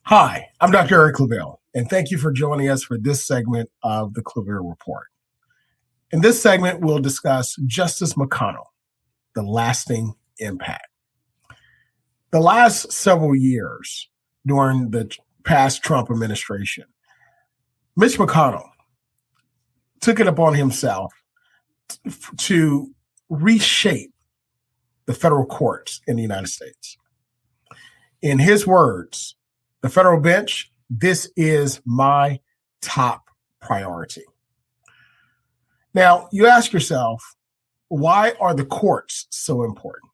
Hi, I'm Dr. Eric ClaVille, and thank you for joining us for this segment of the ClaVille Report. In this segment, we'll discuss Justice McConnell, the lasting impact. The last several years during the past Trump administration, Mitch McConnell took it upon himself to reshape the federal courts in the United States. In his words, the federal bench, this is my top priority. Now, you ask yourself, why are the courts so important?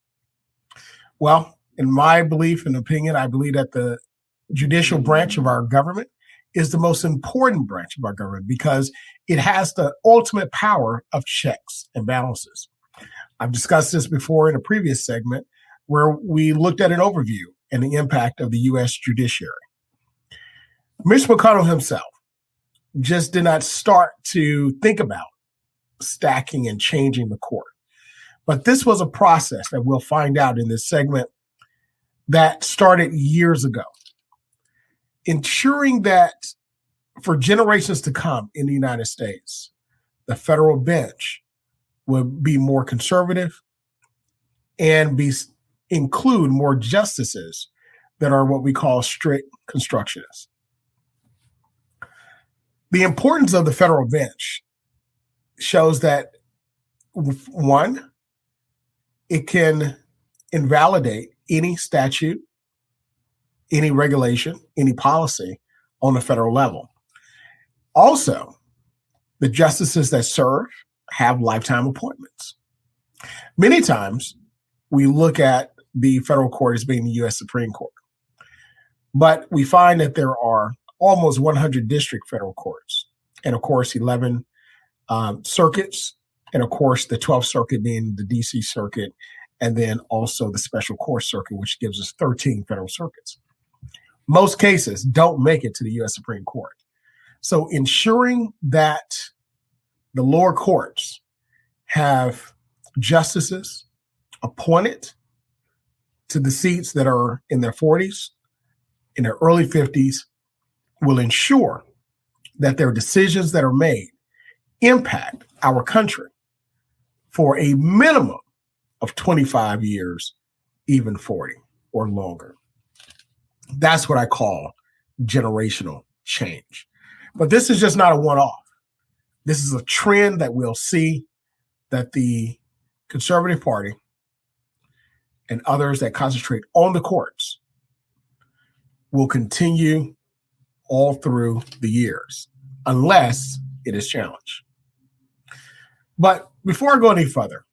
Well, in my belief and opinion, I believe that the judicial branch of our government is the most important branch of our government because it has the ultimate power of checks and balances. I've discussed this before in a previous segment where we looked at an overview and the impact of the U.S. judiciary. Mitch McConnell himself just did not start to think about stacking and changing the court. But this was a process that we'll find out in this segment that started years ago, ensuring that for generations to come in the United States, the federal bench would be more conservative and include more justices that are what we call strict constructionists. The importance of the federal bench shows that, one, it can invalidate any statute, any regulation, any policy on the federal level. Also, the justices that serve have lifetime appointments. Many times, we look at the federal court as being the U.S. Supreme Court, but we find that there are almost 100 district federal courts, and of course, 11 circuits, and of course, the 12th Circuit being the D.C. Circuit, and then also the Special Court Circuit, which gives us 13 federal circuits. Most cases don't make it to the U.S. Supreme Court. So ensuring that the lower courts have justices appointed to the seats that are in their 40s, in their early 50s, will ensure that their decisions that are made impact our country for a minimum of 25 years, even 40 or longer. That's what I call generational change. But this is just not a one-off. This is a trend that we'll see that the Conservative Party and others that concentrate on the courts will continue all through the years, unless it is challenged. But before I go any further,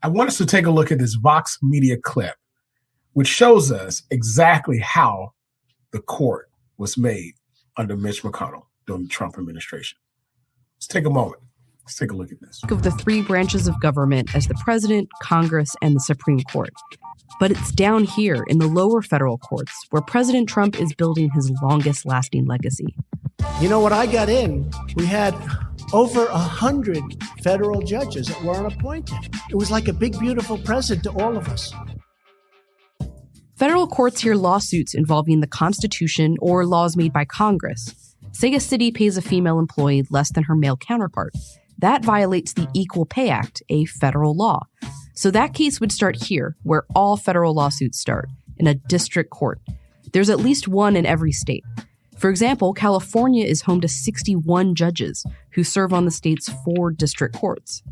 I want us to take a look at this Vox Media clip, which shows us exactly how the court was made under Mitch McConnell during the Trump administration. Let's take a moment. Let's take a look at this. Of the three branches of government as the president, Congress, and the Supreme Court. But it's down here in the lower federal courts where President Trump is building his longest lasting legacy. You know, when I got in, we had over 100 federal judges that weren't appointed. It was like a big, beautiful present to all of us. Federal courts hear lawsuits involving the Constitution or laws made by Congress. Say a city pays a female employee less than her male counterpart. That violates the Equal Pay Act, a federal law. So that case would start here, where all federal lawsuits start, in a district court. There's at least one in every state. For example, California is home to 61 judges who serve on the state's 4 district courts.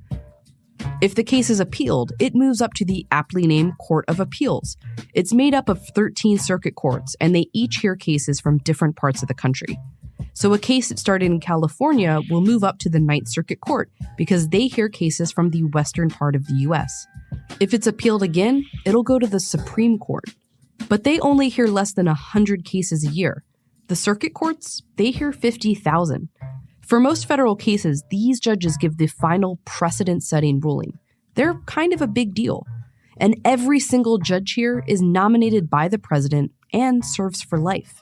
If the case is appealed, it moves up to the aptly named Court of Appeals. It's made up of 13 circuit courts, and they each hear cases from different parts of the country. So a case that started in California will move up to the Ninth Circuit Court because they hear cases from the western part of the U.S. If it's appealed again, it'll go to the Supreme Court. But they only hear less than 100 cases a year. The circuit courts, they hear 50,000. For most federal cases, these judges give the final precedent-setting ruling. They're kind of a big deal. And every single judge here is nominated by the president and serves for life.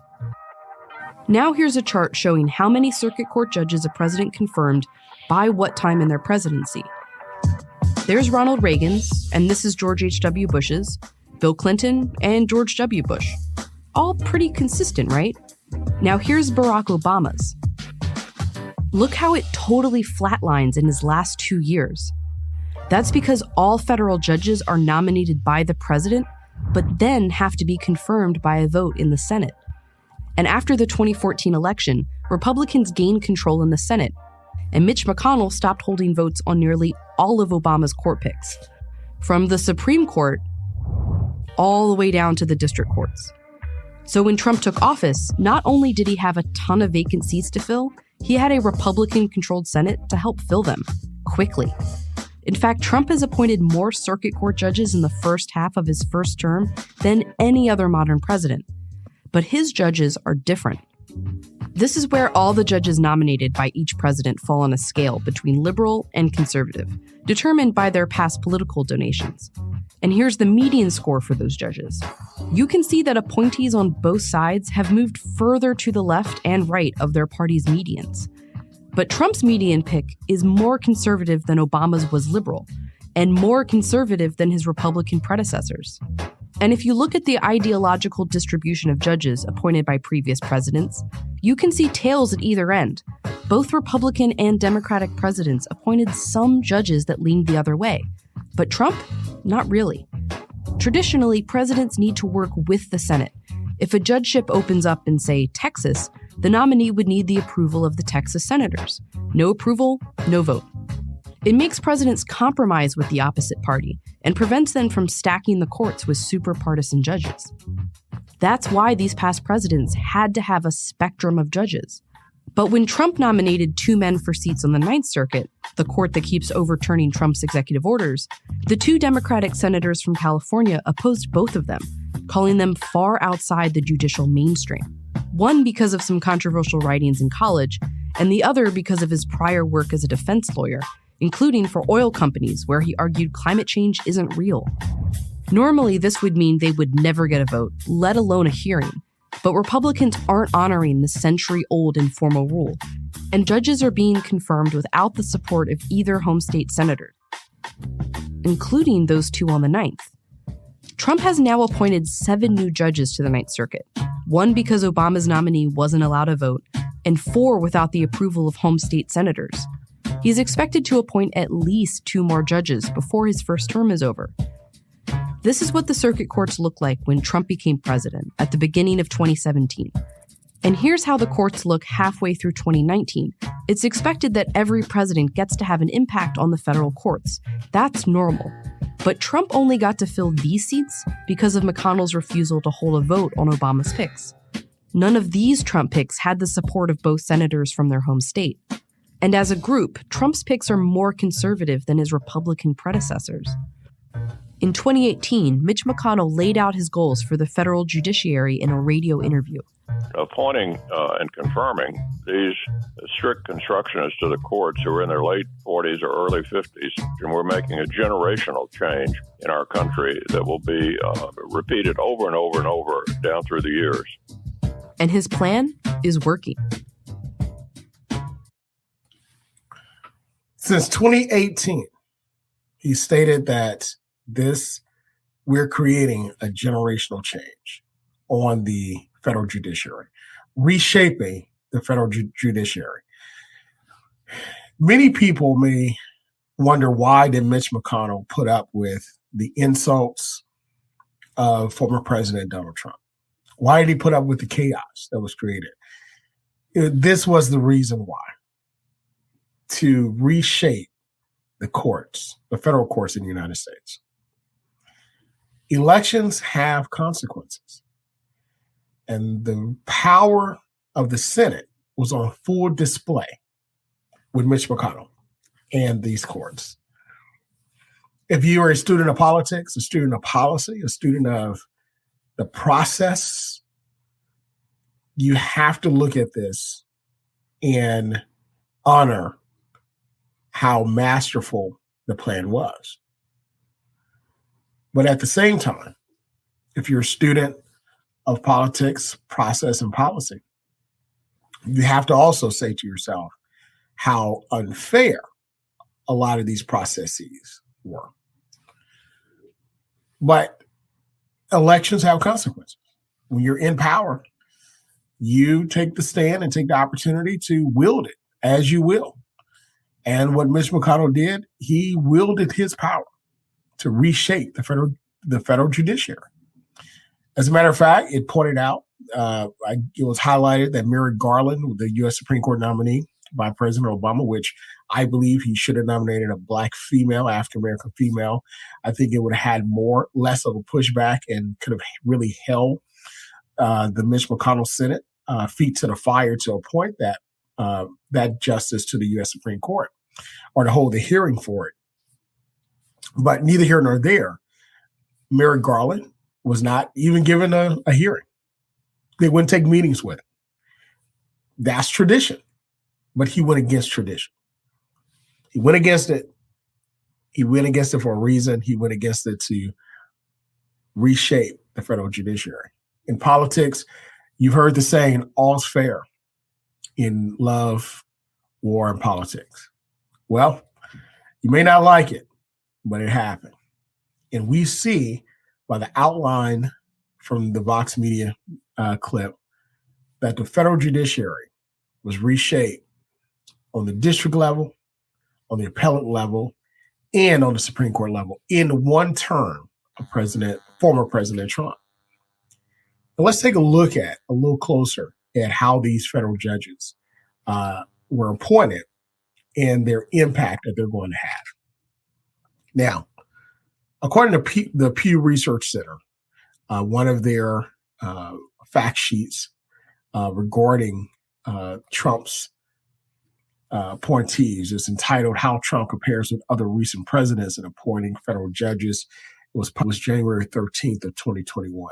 Now here's a chart showing how many circuit court judges a president confirmed by what time in their presidency. There's Ronald Reagan's, and this is George H.W. Bush's, Bill Clinton, and George W. Bush. All pretty consistent, right? Now here's Barack Obama's. Look how it totally flatlines in his last 2 years. That's because all federal judges are nominated by the president, but then have to be confirmed by a vote in the Senate. And after the 2014 election, Republicans gained control in the Senate, and Mitch McConnell stopped holding votes on nearly all of Obama's court picks, from the Supreme Court all the way down to the district courts. So when Trump took office, not only did he have a ton of vacant seats to fill, he had a Republican-controlled Senate to help fill them quickly. In fact, Trump has appointed more circuit court judges in the first half of his first term than any other modern president. But his judges are different. This is where all the judges nominated by each president fall on a scale between liberal and conservative, determined by their past political donations. And here's the median score for those judges. You can see that appointees on both sides have moved further to the left and right of their party's medians. But Trump's median pick is more conservative than Obama's was liberal, and more conservative than his Republican predecessors. And if you look at the ideological distribution of judges appointed by previous presidents, you can see tails at either end. Both Republican and Democratic presidents appointed some judges that leaned the other way. But Trump, not really. Traditionally, presidents need to work with the Senate. If a judgeship opens up in, say, Texas, the nominee would need the approval of the Texas senators. No approval, no vote. It makes presidents compromise with the opposite party and prevents them from stacking the courts with super partisan judges. That's why these past presidents had to have a spectrum of judges. But when Trump nominated 2 men for seats on the Ninth Circuit, the court that keeps overturning Trump's executive orders, the 2 Democratic senators from California opposed both of them, calling them far outside the judicial mainstream. One because of some controversial writings in college, and the other because of his prior work as a defense lawyer, including for oil companies where he argued climate change isn't real. Normally, this would mean they would never get a vote, let alone a hearing. But Republicans aren't honoring the century-old informal rule, and judges are being confirmed without the support of either home state senator, including those 2 on the 9th. Trump has now appointed 7 new judges to the Ninth Circuit, 1 because Obama's nominee wasn't allowed a vote, and 4 without the approval of home state senators. He's expected to appoint at least 2 more judges before his first term is over. This is what the circuit courts looked like when Trump became president at the beginning of 2017. And here's how the courts look halfway through 2019. It's expected that every president gets to have an impact on the federal courts. That's normal. But Trump only got to fill these seats because of McConnell's refusal to hold a vote on Obama's picks. None of these Trump picks had the support of both senators from their home state. And as a group, Trump's picks are more conservative than his Republican predecessors. In 2018, Mitch McConnell laid out his goals for the federal judiciary in a radio interview. Appointing and confirming these strict constructionists to the courts who are in their late 40s or early 50s, and we're making a generational change in our country that will be repeated over and over and over down through the years. And his plan is working. Since 2018, he stated that we're creating a generational change on the federal judiciary, reshaping the federal judiciary. Many people may wonder, why did Mitch McConnell put up with the insults of former President Donald Trump? Why did he put up with the chaos that was created? This was the reason why. To reshape the courts, the federal courts in the United States. Elections have consequences. And the power of the Senate was on full display with Mitch McConnell and these courts. If you are a student of politics, a student of policy, a student of the process, you have to look at this and honor how masterful the plan was. But at the same time, if you're a student of politics, process, and policy, you have to also say to yourself how unfair a lot of these processes were. But elections have consequences. When you're in power, You take the stand and take the opportunity to wield it as you will. And what Mitch McConnell did, he wielded his power to reshape the federal judiciary. As a matter of fact, it pointed out, it was highlighted that Merrick Garland, the U.S. Supreme Court nominee by President Obama, which I believe he should have nominated a Black female, African-American female. I think it would have had less of a pushback and could have really held the Mitch McConnell Senate feet to the fire to appoint that justice to the U.S. Supreme Court or to hold a hearing for it. But neither here nor there, Merrick Garland was not even given a hearing. They wouldn't take meetings with him. That's tradition. But he went against tradition. He went against it. He went against it for a reason. He went against it to reshape the federal judiciary. In politics, you've heard the saying, all's fair in love, war, and politics. Well, you may not like it, but it happened. And we see by the outline from the Vox Media clip that the federal judiciary was reshaped on the district level, on the appellate level, and on the Supreme Court level in one term of former President Trump. And let's take a look a little closer at how these federal judges were appointed and their impact that they're going to have. Now, according to the Pew Research Center, one of their fact sheets regarding Trump's appointees is entitled How Trump Compares with Other Recent Presidents in Appointing Federal Judges. It was published January 13th of 2021.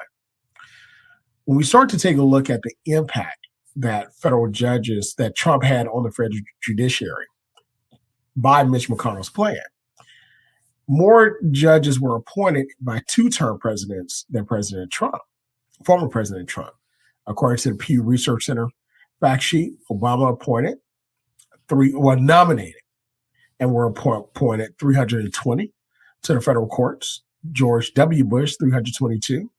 When we start to take a look at the impact that federal judges that Trump had on the federal judiciary by Mitch McConnell's plan, more judges were appointed by two-term presidents than President Trump, former President Trump. According to the Pew Research Center fact sheet, Obama nominated and were appointed 320 to the federal courts, George W. Bush 322,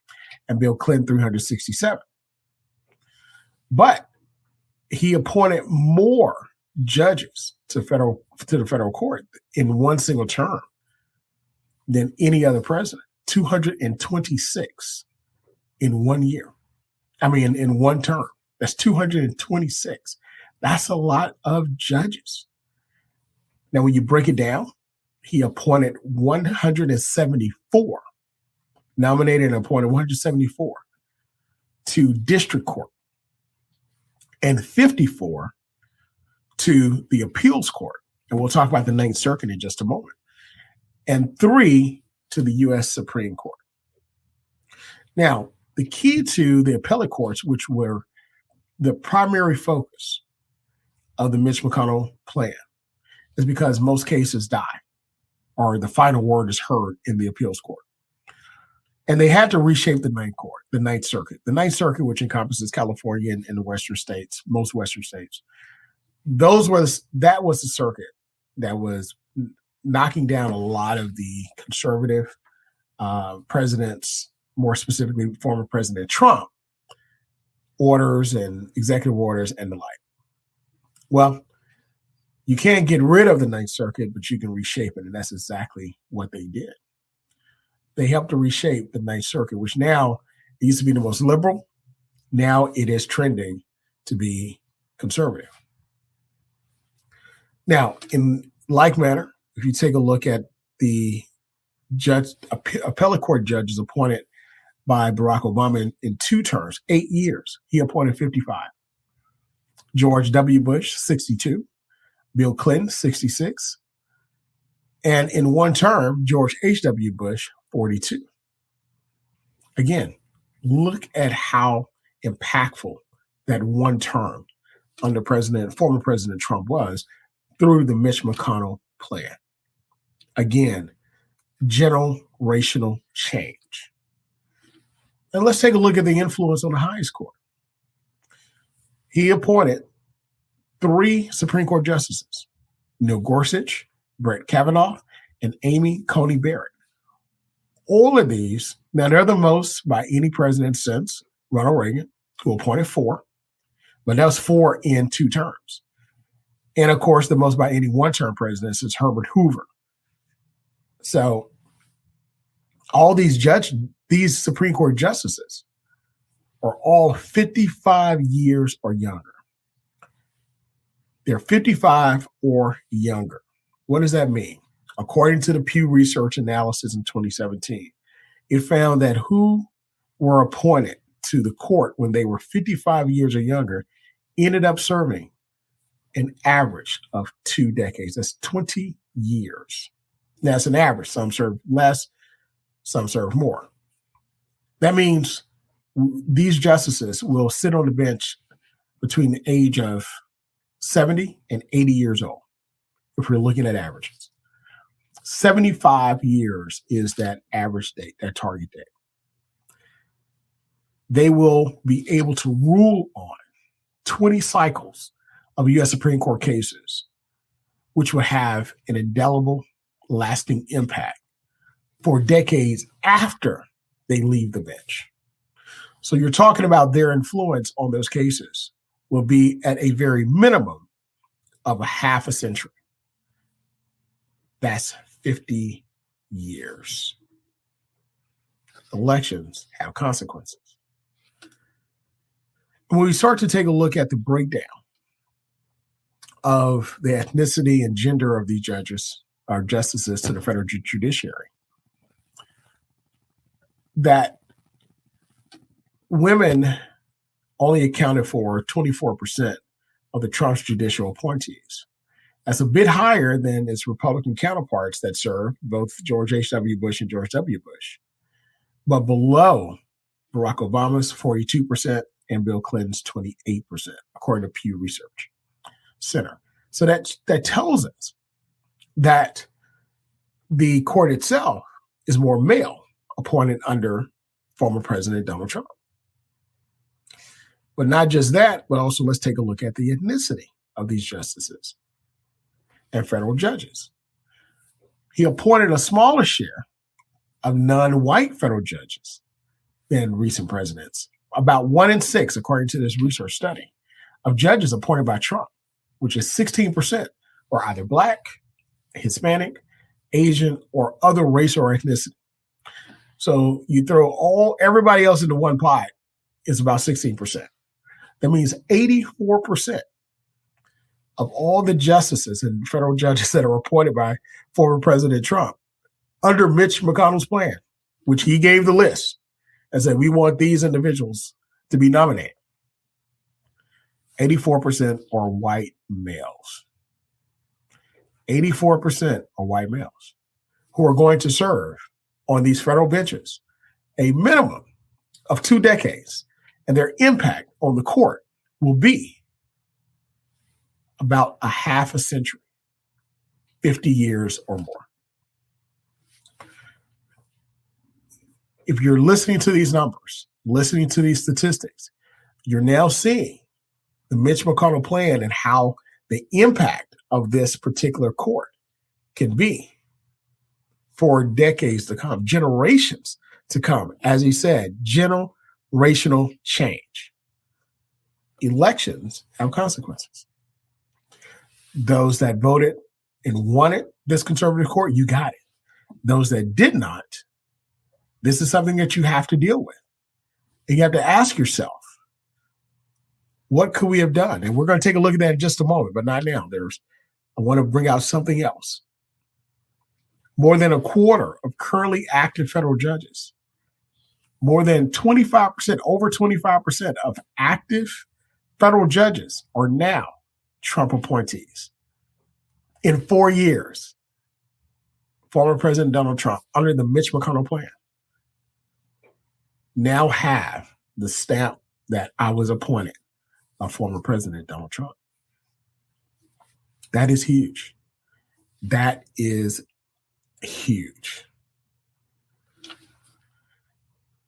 and Bill Clinton 367. But he appointed more judges to the federal court in one single term than any other president, 226 in 1 year. I mean, in one term. That's 226. That's a lot of judges. Now, when you break it down, he appointed 174, nominated and appointed 174 to district court and 54 to the appeals court. And we'll talk about the Ninth Circuit in just a moment. And 3 to the U.S. Supreme Court. Now, the key to the appellate courts, which were the primary focus of the Mitch McConnell plan, is because most cases die or the final word is heard in the appeals court. And they had to reshape the Ninth Circuit. The Ninth Circuit, which encompasses California and the Western states, most Western states. That was the circuit that was knocking down a lot of the conservative presidents, more specifically former President Trump, orders and executive orders and the like. Well, you can't get rid of the Ninth Circuit, but you can reshape it. And that's exactly what they did. They helped to reshape the Ninth Circuit, which now it used to be the most liberal. Now it is trending to be conservative. Now, in like manner, if you take a look at the appellate court judges appointed by Barack Obama in 2 terms, 8 years, he appointed 55. George W. Bush, 62. Bill Clinton, 66. And in 1 term, George H.W. Bush, 42. Again, look at how impactful that 1 term under former President Trump was through the Mitch McConnell plan. Again, generational change. And let's take a look at the influence on the highest court. He appointed 3 Supreme Court justices, Neil Gorsuch, Brett Kavanaugh, and Amy Coney Barrett. All of these, now they're the most by any president since Ronald Reagan, who appointed 4. But that was 4 in 2 terms. And of course, the most by any one-term president is Herbert Hoover. So all these Supreme Court justices are all 55 years or younger. They're 55 or younger. What does that mean? According to the Pew Research analysis in 2017, it found that who were appointed to the court when they were 55 years or younger ended up serving an average of 2 decades. That's 20 years. That's an average. Some serve less, some serve more. That means these justices will sit on the bench between the age of 70 and 80 years old, if we're looking at averages. 75 years is that average date, that target date. They will be able to rule on 20 cycles of U.S. Supreme Court cases, which will have an indelible, lasting impact for decades after they leave the bench. So you're talking about their influence on those cases will be at a very minimum of a half a century. That's 50 years. Elections have consequences. When we start to take a look at the breakdown of the ethnicity and gender of these judges or justices to the federal judiciary, that women only accounted for 24% of the Trump's judicial appointees. That's a bit higher than its Republican counterparts that served both George H.W. Bush and George W. Bush, but below Barack Obama's 42% and Bill Clinton's 28%, according to Pew Research Center. So that tells us that the court itself is more male, appointed under former President Donald Trump. But not just that, but also let's take a look at the ethnicity of these justices and federal judges. He appointed a smaller share of non-white federal judges than recent presidents. About 1 in 6, according to this research study, of judges appointed by Trump, which is 16%, are either Black, Hispanic, Asian, or other race or ethnicity. So you throw everybody else into one pot, it's about 16%. That means 84% of all the justices and federal judges that are appointed by former President Trump under Mitch McConnell's plan, which he gave the list and said, we want these individuals to be nominated. 84% are white males. 84% are white males who are going to serve on these federal benches a minimum of 2 decades, and their impact on the court will be about a half a century, 50 years or more. If you're listening to these numbers, listening to these statistics, you're now seeing the Mitch McConnell plan and how the impact of this particular court can be for decades to come, generations to come. As he said, generational change. Elections have consequences. Those that voted and wanted this conservative court, you got it. Those that did not, this is something that you have to deal with. And you have to ask yourself, what could we have done? And we're going to take a look at that in just a moment, but not now. I want to bring out something else. More than a quarter of currently active federal judges, more than 25%, over 25% of active federal judges are now Trump appointees. In 4 years, former President Donald Trump, under the Mitch McConnell plan, now have the stamp that I was appointed by former President Donald Trump. That is huge. That is huge.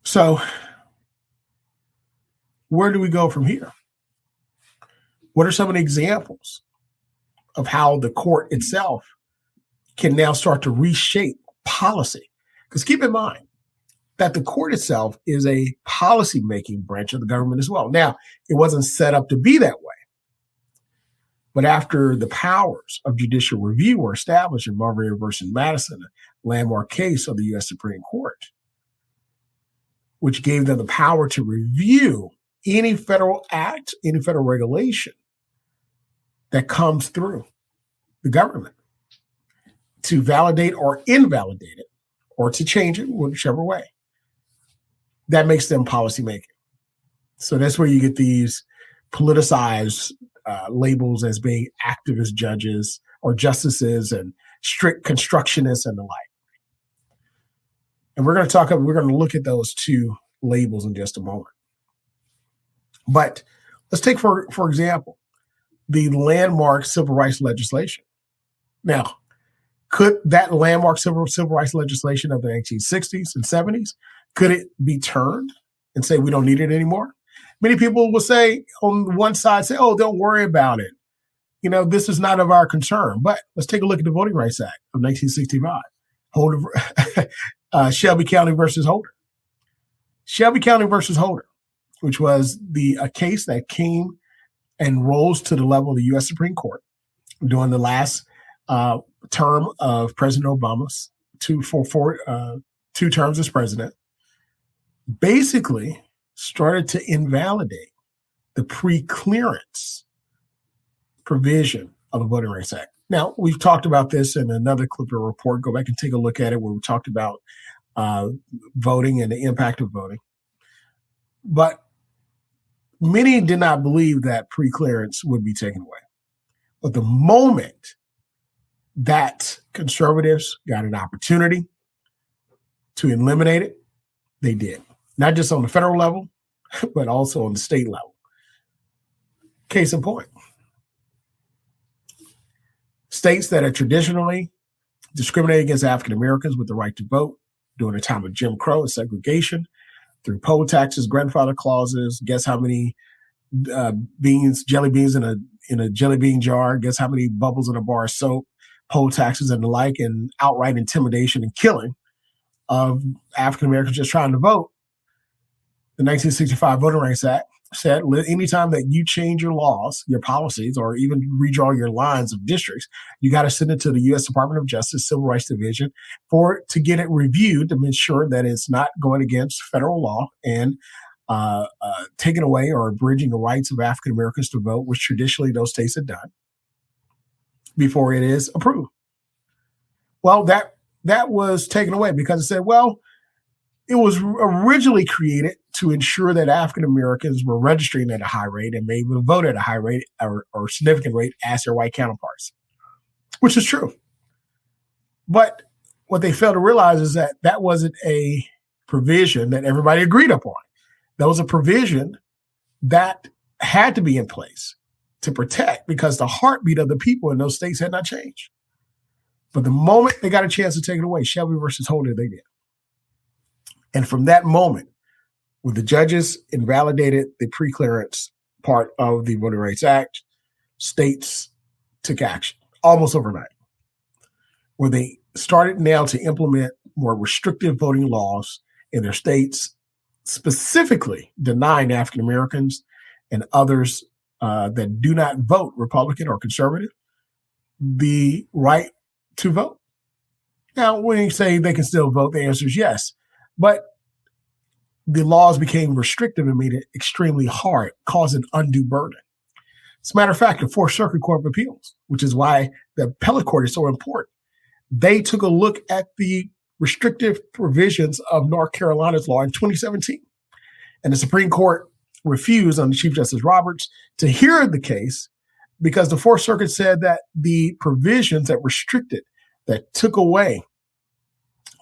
So, where do we go from here? What are some of the examples of how the court itself can now start to reshape policy? Because keep in mind, that the court itself is a policy-making branch of the government as well. Now, it wasn't set up to be that way. But after the powers of judicial review were established in Marbury versus Madison, a landmark case of the U.S. Supreme Court, which gave them the power to review any federal act, any federal regulation that comes through the government to validate or invalidate it, or to change it, whichever way. That makes them policymaking. So that's where you get these politicized labels as being activist judges or justices and strict constructionists and the like. And we're going to look at those two labels in just a moment. But let's take, for example, the landmark civil rights legislation. Now, could that landmark civil rights legislation of the 1960s and 70s, could it be turned and say we don't need it anymore? Many people will say on one side, say, oh, don't worry about it. You know, this is not of our concern. But let's take a look at the Voting Rights Act of 1965. Shelby County versus Holder. Shelby County versus Holder, which was a case that came and rose to the level of the U.S. Supreme Court during the last term of President Obama's two terms as president, basically started to invalidate the pre-clearance provision of the Voting Rights Act. Now, we've talked about this in another ClaVille report. Go back and take a look at it where we talked about voting and the impact of voting. But many did not believe that pre-clearance would be taken away. But the moment that conservatives got an opportunity to eliminate it, they did. Not just on the federal level, but also on the state level. Case in point. States that are traditionally discriminating against African Americans with the right to vote during the time of Jim Crow and segregation, through poll taxes, grandfather clauses, guess how many jelly beans in a jelly bean jar, guess how many bubbles in a bar of soap, poll taxes and the like, and outright intimidation and killing of African Americans just trying to vote. The 1965 Voting Rights Act said anytime that you change your laws, your policies, or even redraw your lines of districts, you got to send it to the U.S. Department of Justice Civil Rights Division to get it reviewed to make sure that it's not going against federal law and taking away or abridging the rights of African Americans to vote, which traditionally those states had done, before it is approved. Well, that was taken away because it said, well, it was originally created to ensure that African Americans were registering at a high rate and may vote at a high rate or significant rate as their white counterparts, which is true. But what they failed to realize is that that wasn't a provision that everybody agreed upon. That was a provision that had to be in place to protect, because the heartbeat of the people in those states had not changed. But the moment they got a chance to take it away, Shelby versus Holder, they did. And from that moment, when the judges invalidated the pre-clearance part of the Voting Rights Act, states took action almost overnight, where they started now to implement more restrictive voting laws in their states, specifically denying African Americans and others that do not vote Republican or conservative the right to vote. Now, when you say they can still vote, the answer is yes. But the laws became restrictive and made it extremely hard, causing undue burden. As a matter of fact, the Fourth Circuit Court of Appeals, which is why the Appellate Court is so important, they took a look at the restrictive provisions of North Carolina's law in 2017. And the Supreme Court refused, under Chief Justice Roberts, to hear the case because the Fourth Circuit said that the provisions that restricted, that took away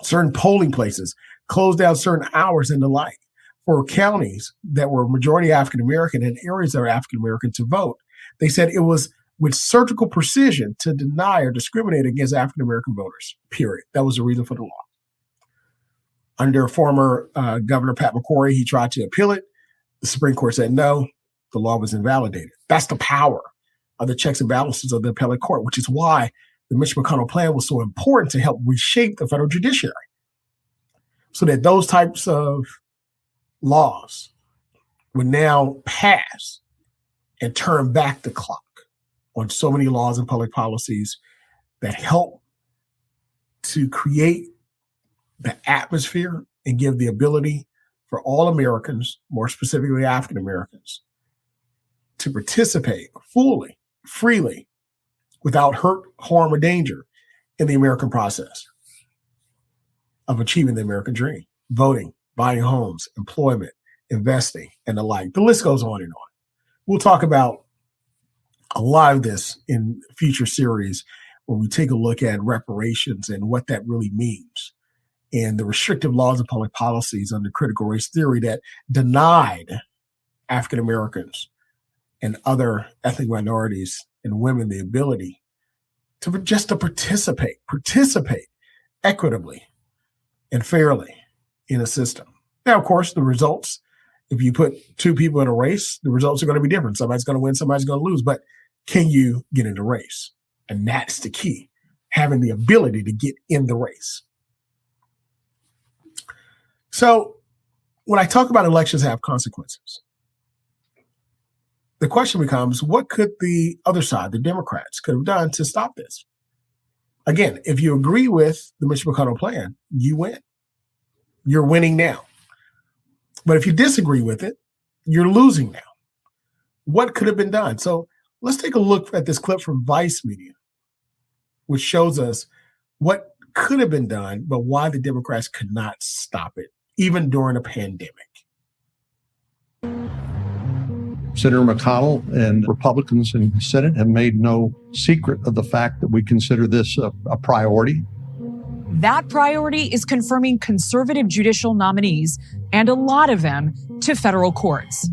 certain polling places, closed down certain hours and the like for counties that were majority African-American and areas that were African-American to vote. They said it was with surgical precision to deny or discriminate against African-American voters, period. That was the reason for the law. Under former Governor Pat McCrory, he tried to appeal it. The Supreme Court said no, the law was invalidated. That's the power of the checks and balances of the Appellate Court, which is why the Mitch McConnell plan was so important to help reshape the federal judiciary. so that those types of laws would now pass and turn back the clock on so many laws and public policies that help to create the atmosphere and give the ability for all Americans, more specifically African Americans, to participate fully, freely, without hurt, harm, or danger in the American process of achieving the American dream: voting, buying homes, employment, investing, and the like. The list goes on and on. We'll talk about a lot of this in future series when we take a look at reparations and what that really means, and the restrictive laws and public policies under critical race theory that denied African Americans and other ethnic minorities and women the ability to just to participate equitably and fairly in a system. Now, of course, the results, if you put two people in a race, the results are going to be different. Somebody's going to win, somebody's going to lose, but can you get in the race? And that's the key, having the ability to get in the race. So when I talk about elections have consequences, the question becomes, what could the other side, the Democrats, could have done to stop this? Again, if you agree with the Mitch McConnell plan, you win. You're winning now. But if you disagree with it, you're losing now. What could have been done? So let's take a look at this clip from Vice Media, which shows us what could have been done, but why the Democrats could not stop it, even during a pandemic. Senator McConnell and Republicans in the Senate have made no secret of the fact that we consider this a priority. That priority is confirming conservative judicial nominees, and a lot of them, to federal courts.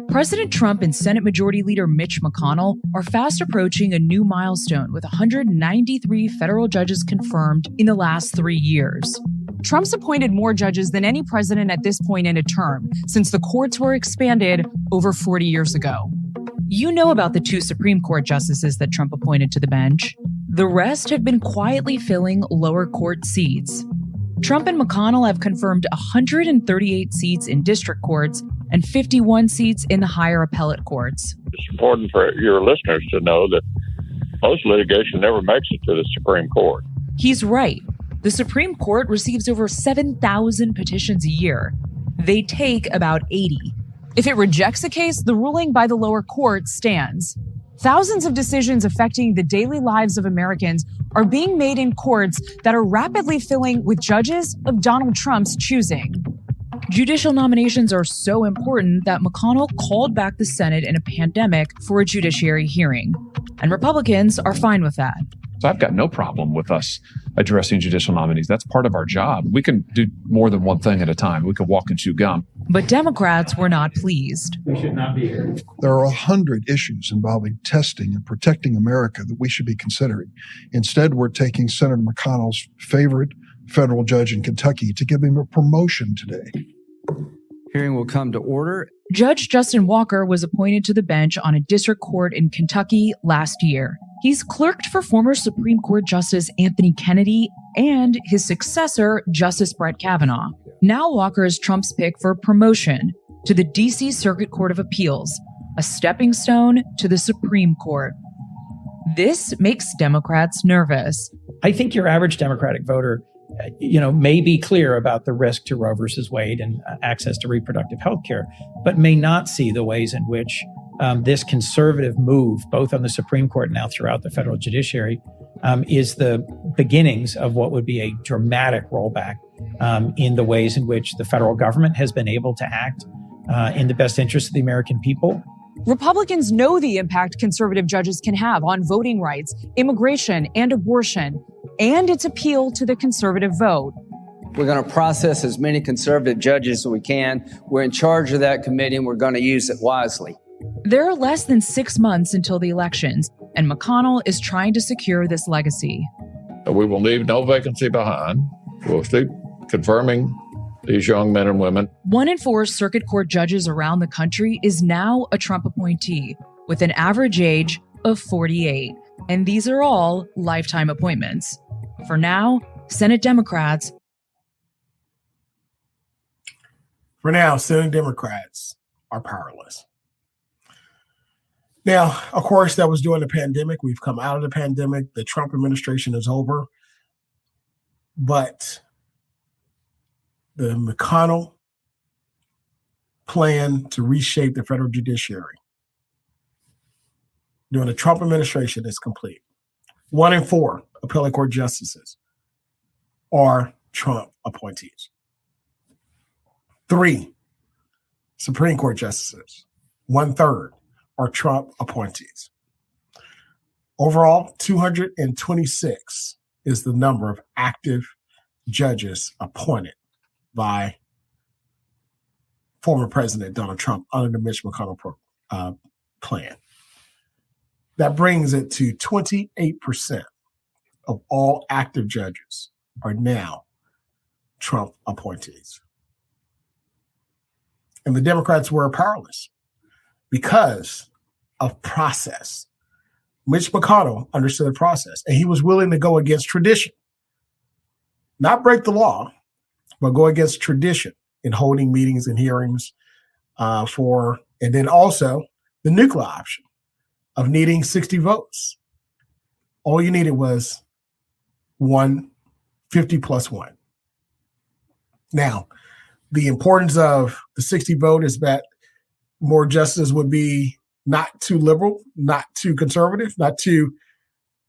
President Trump and Senate Majority Leader Mitch McConnell are fast approaching a new milestone with 193 federal judges confirmed in the last 3 years. Trump's appointed more judges than any president at this point in a term, since the courts were expanded over 40 years ago. You know about the 2 Supreme Court justices that Trump appointed to the bench. The rest have been quietly filling lower court seats. Trump and McConnell have confirmed 138 seats in district courts and 51 seats in the higher appellate courts. It's important for your listeners to know that most litigation never makes it to the Supreme Court. He's right. The Supreme Court receives over 7,000 petitions a year. They take about 80. If it rejects a case, the ruling by the lower court stands. Thousands of decisions affecting the daily lives of Americans are being made in courts that are rapidly filling with judges of Donald Trump's choosing. Judicial nominations are so important that McConnell called back the Senate in a pandemic for a judiciary hearing. And Republicans are fine with that. So I've got no problem with us addressing judicial nominees. That's part of our job. We can do more than one thing at a time. We could walk and chew gum. But Democrats were not pleased. We should not be here. There are 100 issues involving testing and protecting America that we should be considering. Instead, we're taking Senator McConnell's favorite federal judge in Kentucky to give him a promotion today. Hearing will come to order. Judge Justin Walker was appointed to the bench on a district court in Kentucky last year. He's clerked for former Supreme Court Justice Anthony Kennedy and his successor, Justice Brett Kavanaugh. Now Walker is Trump's pick for promotion to the D.C. Circuit Court of Appeals, a stepping stone to the Supreme Court. This makes Democrats nervous. I think your average Democratic voter, may be clear about the risk to Roe versus Wade and access to reproductive health care, but may not see the ways in which this conservative move, both on the Supreme Court and now throughout the federal judiciary, is the beginnings of what would be a dramatic rollback in the ways in which the federal government has been able to act in the best interest of the American people. Republicans know the impact conservative judges can have on voting rights, immigration, and abortion, and its appeal to the conservative vote. We're going to process as many conservative judges as we can. We're in charge of that committee, and we're going to use it wisely. There are less than 6 months until the elections, and McConnell is trying to secure this legacy. We will leave no vacancy behind. We'll keep confirming these young men and women. 1 in 4 circuit court judges around the country is now a Trump appointee, with an average age of 48. And these are all lifetime appointments. For now, Senate Democrats For now, sitting Democrats are powerless. Now, of course, that was during the pandemic. We've come out of the pandemic. The Trump administration is over. But the McConnell plan to reshape the federal judiciary during the Trump administration is complete. 1 in 4 appellate court justices are Trump appointees. 3 Supreme Court justices, 1/3, are Trump appointees. Overall, 226 is the number of active judges appointed by former President Donald Trump under the Mitch McConnell plan. That brings it to 28% of all active judges are now Trump appointees. And the Democrats were powerless because of process. Mitch McConnell understood the process, and he was willing to go against tradition. Not break the law, but go against tradition in holding meetings and hearings and then also the nuclear option of needing 60 votes. All you needed was 50 plus 1. Now, the importance of the 60 vote is that more justices would be not too liberal, not too conservative, not too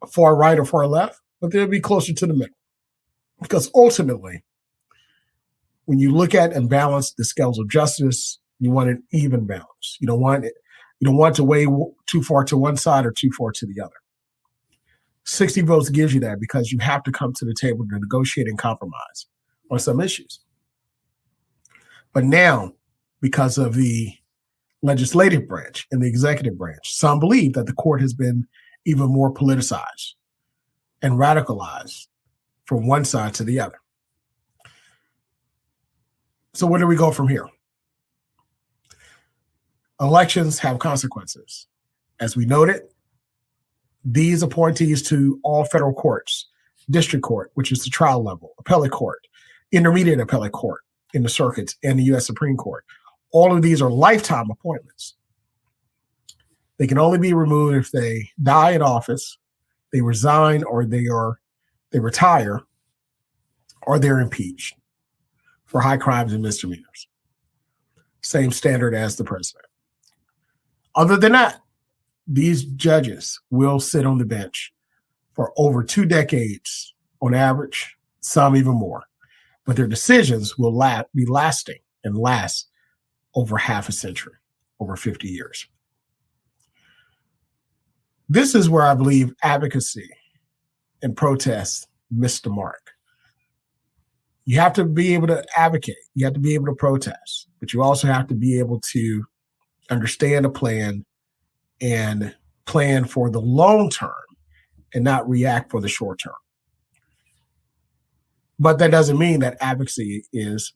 far right or far left, but they'll be closer to the middle. Because ultimately, when you look at and balance the scales of justice, you want an even balance. You don't want to weigh too far to one side or too far to the other. 60 votes gives you that because you have to come to the table to negotiate and compromise on some issues. But now, because of the legislative branch and the executive branch, some believe that the court has been even more politicized and radicalized from one side to the other. So where do we go from here? Elections have consequences. As we noted, these appointees to all federal courts, district court, which is the trial level, appellate court, intermediate appellate court in the circuits, and the U.S. Supreme Court, all of these are lifetime appointments. They can only be removed if they die in office, they resign, or they retire, or they're impeached for high crimes and misdemeanors. Same standard as the president. Other than that, these judges will sit on the bench for over 2 decades on average, some even more. But their decisions will be lasting and last over half a century, over 50 years. This is where I believe advocacy and protest missed the mark. You have to be able to advocate. You have to be able to protest, but you also have to be able to understand a plan and plan for the long term and not react for the short term. But that doesn't mean that advocacy is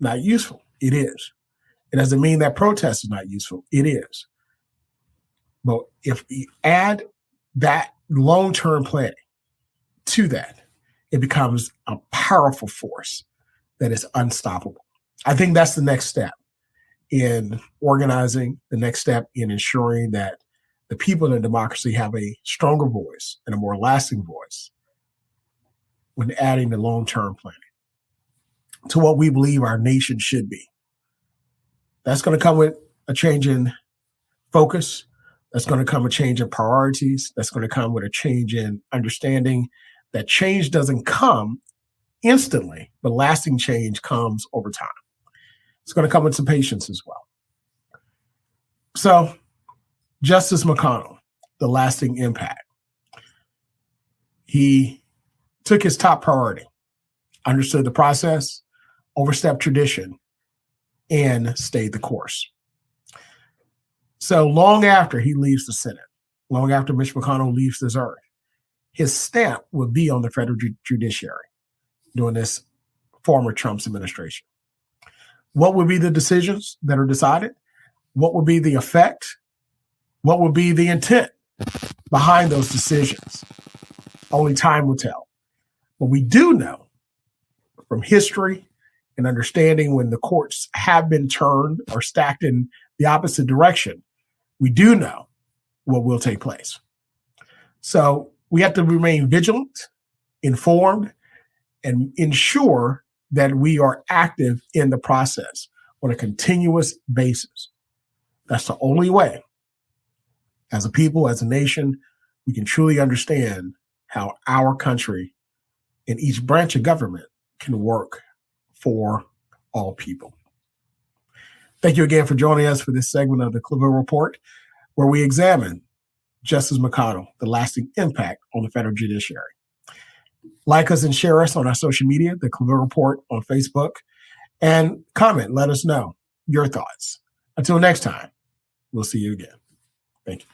not useful. It is. It doesn't mean that protest is not useful. It is. But if we add that long-term planning to that, it becomes a powerful force that is unstoppable. I think that's the next step in organizing, the next step in ensuring that the people in a democracy have a stronger voice and a more lasting voice when adding the long-term planning to what we believe our nation should be. That's going to come with a change in focus. That's going to come with a change in priorities. That's going to come with a change in understanding that change doesn't come instantly, but lasting change comes over time. It's going to come with some patience as well. So, Justice McConnell, the lasting impact. He took his top priority, understood the process, overstepped tradition, and stayed the course. So long after he leaves the Senate, long after Mitch McConnell leaves this earth, his stamp will be on the federal judiciary during this former Trump's administration. What will be the decisions that are decided? What will be the effect? What will be the intent behind those decisions? Only time will tell. But we do know from history and understanding when the courts have been turned or stacked in the opposite direction, we do know what will take place. So we have to remain vigilant, informed, and ensure that we are active in the process on a continuous basis. That's the only way, as a people, as a nation, we can truly understand how our country and each branch of government can work for all people. Thank you again for joining us for this segment of the ClaVille Report, where we examine Justice McConnell, the lasting impact on the federal judiciary. Like us and share us on our social media, the ClaVille Report on Facebook, and comment, let us know your thoughts. Until next time, we'll see you again. Thank you.